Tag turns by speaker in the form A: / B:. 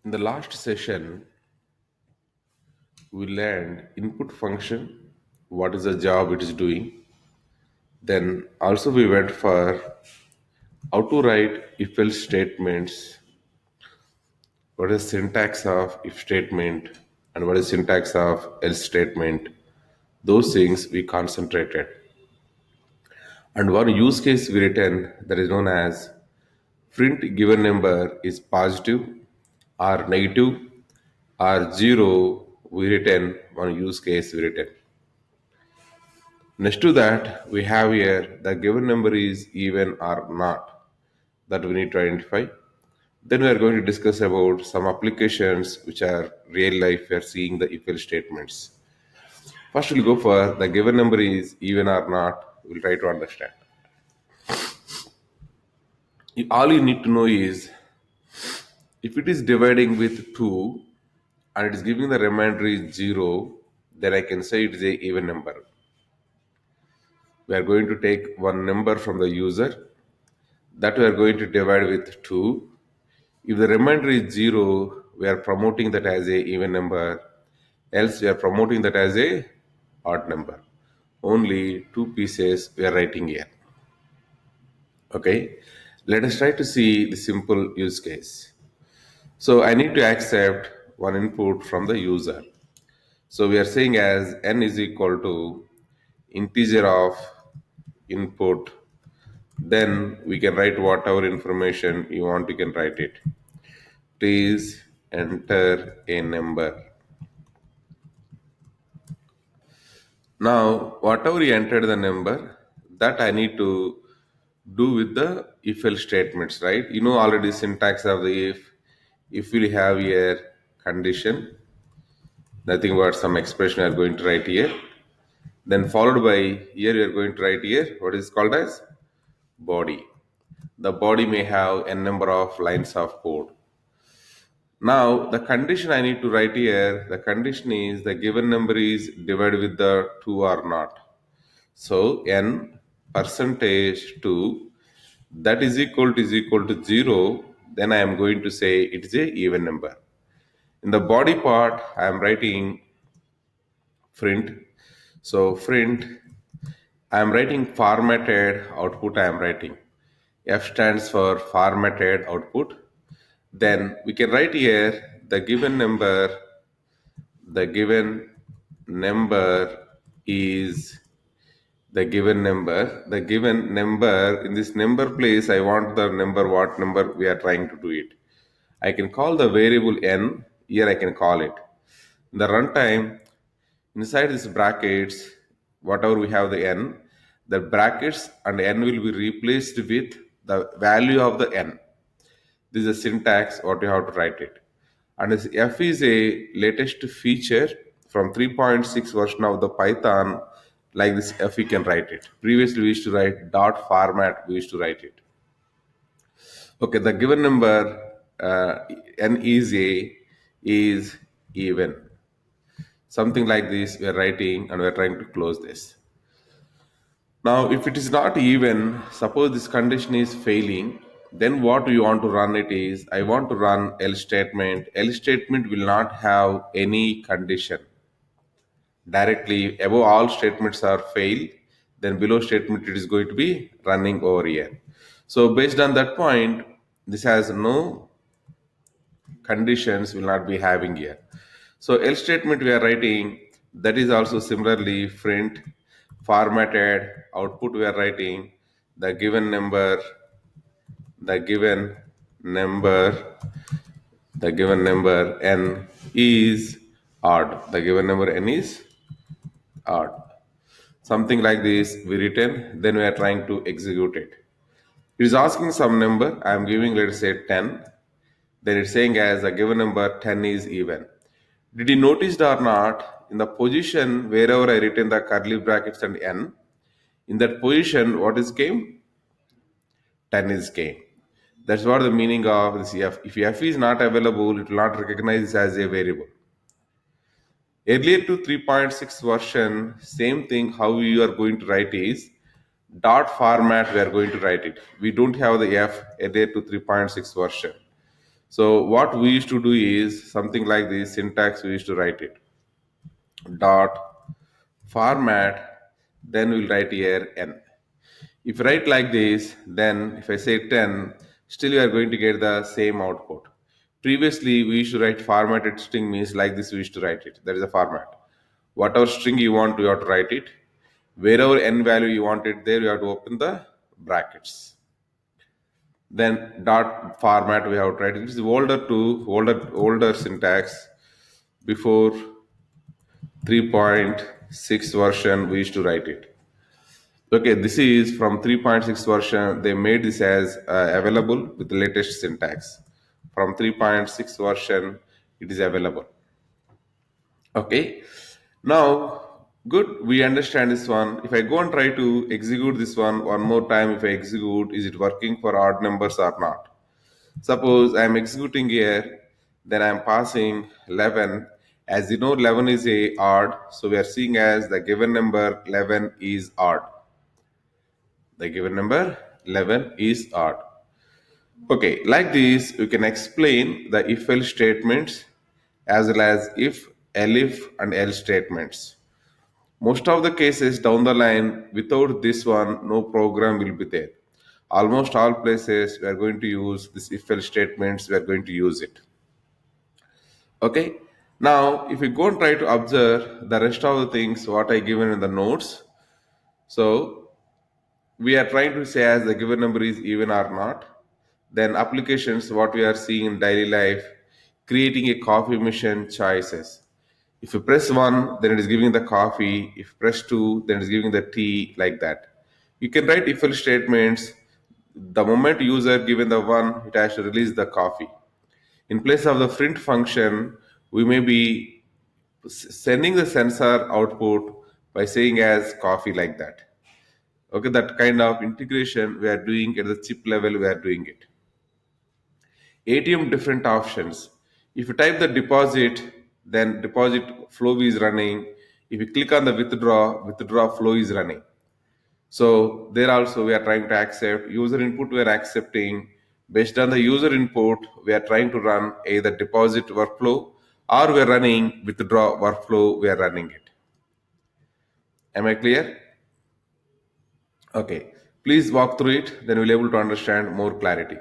A: In the last session, we learned input function, what is the job it is doing. Then also we went for how to write if else statements, what is syntax of if statement, and what is syntax of else statement. Those things we concentrated. And one use case we written that is known as print given number is positive or negative or zero. We written one use case we written. Next to that, we have here the given number is even or not that we need to identify. Then we are going to discuss about some applications which are real life. We are seeing the if else statements. First, we'll go for the given number is even or not. We'll try to understand. All you need to know is if it is dividing with 2 and it is giving the remainder is 0, then I can say it is a even number. We are going to take one number from the user that we are going to divide with 2. If the remainder is 0, we are promoting that as a even number, else we are promoting that as a odd number. Only two pieces we are writing here. Okay, let us try to see the simple use case. So I need to accept one input from the user. So we are saying as n is equal to integer of input. Then we can write whatever information you want, you can write it. Please enter a number. Now, whatever you entered the number, that I need to do with the if else statements, right? You know already syntax of the if we have here condition, nothing but some expression we are going to write here. Then followed by here we are going to write here what is called as body. The body may have n number of lines of code. Now the condition I need to write here, the condition is the given number is divided with the 2 or not. So n percentage 2 that is equal to 0, then I am going to say it is a even number. In the body part I am writing print. So print I am writing formatted output I am writing. F stands for formatted output. Then we can write here the given number is the given number. In this number place I want the number, what number we are trying to do it. I can call the variable n, here I can call it. In the runtime, inside this brackets, whatever we have the n, the brackets and n will be replaced with the value of the n. This is a syntax what you have to write it. And this F is a latest feature from 3.6 version of the Python. Like this F, we can write it. Previously, we used to write dot format. We used to write it. Okay, the given number n is even. Something like this we are writing, and we are trying to close this. Now, if it is not even, suppose this condition is failing, then what we want to run it is, I want to run else statement. Else statement will not have any condition. Directly above all statements are fail, then below statement it is going to be running over here. So based on that point, this has no conditions will not be having here. So else statement we are writing, that is also similarly print formatted output we are writing the given number, the given number, the given number n is odd. The given number n is odd. Something like this we written, then we are trying to execute it. It is asking some number. I am giving, let's say 10. Then it's saying as a given number 10 is even. Did you notice or not? In the position wherever I written the curly brackets and n, in that position, what is came? 10 is came. That's what the meaning of this f. If f is not available, it will not recognize this as a variable. Earlier to 3.6 version, same thing how you are going to write is dot format we are going to write it. We don't have the f earlier to 3.6 version. So what we used to do is something like this syntax. We used to write it dot format, then we'll write here n. If you write like this, then if I say 10, still you are going to get the same output. Previously, we used to write formatted string means like this we used to write it. That is a format. Whatever string you want, you have to write it. Wherever n value you want it, there you have to open the brackets. Then dot format we have to write it. This is older syntax. Before 3.6 version, we used to write it. Okay, this is from 3.6 version. They made this as available with the latest syntax. From 3.6 version, it is available. Okay, now good. We understand this one. If I go and try to execute this one more time, if I execute, is it working for odd numbers or not? Suppose I am executing here, then I am passing 11. As you know, 11 is a odd, so we are seeing as the given number 11 is odd. The given number 11 is odd. Okay, like this, you can explain the if else statements as well as if, elif, and else statements. Most of the cases down the line, without this one, no program will be there. Almost all places we are going to use this if else statements, we are going to use it. Okay, now if you go and try to observe the rest of the things what I given in the notes, so we are trying to say as the given number is even or not. Then applications what we are seeing in daily life, creating a coffee machine choices. If you press 1, then it is giving the coffee. If you press 2, then it is giving the tea, like that. You can write if else statements. The moment user given the 1, it has to release the coffee. In place of the print function, we may be sending the sensor output by saying as coffee, like that. Okay, that kind of integration we are doing at the chip level, we are doing it. ATM different options. If you type the deposit, then deposit flow is running. If you click on the withdraw flow is running. So there also we are trying to accept user input, we are accepting. Based on the user input, we are trying to run either deposit workflow or we are running withdraw workflow, we are running it. Am I clear? Okay. Please walk through it, then we'll be able to understand more clarity.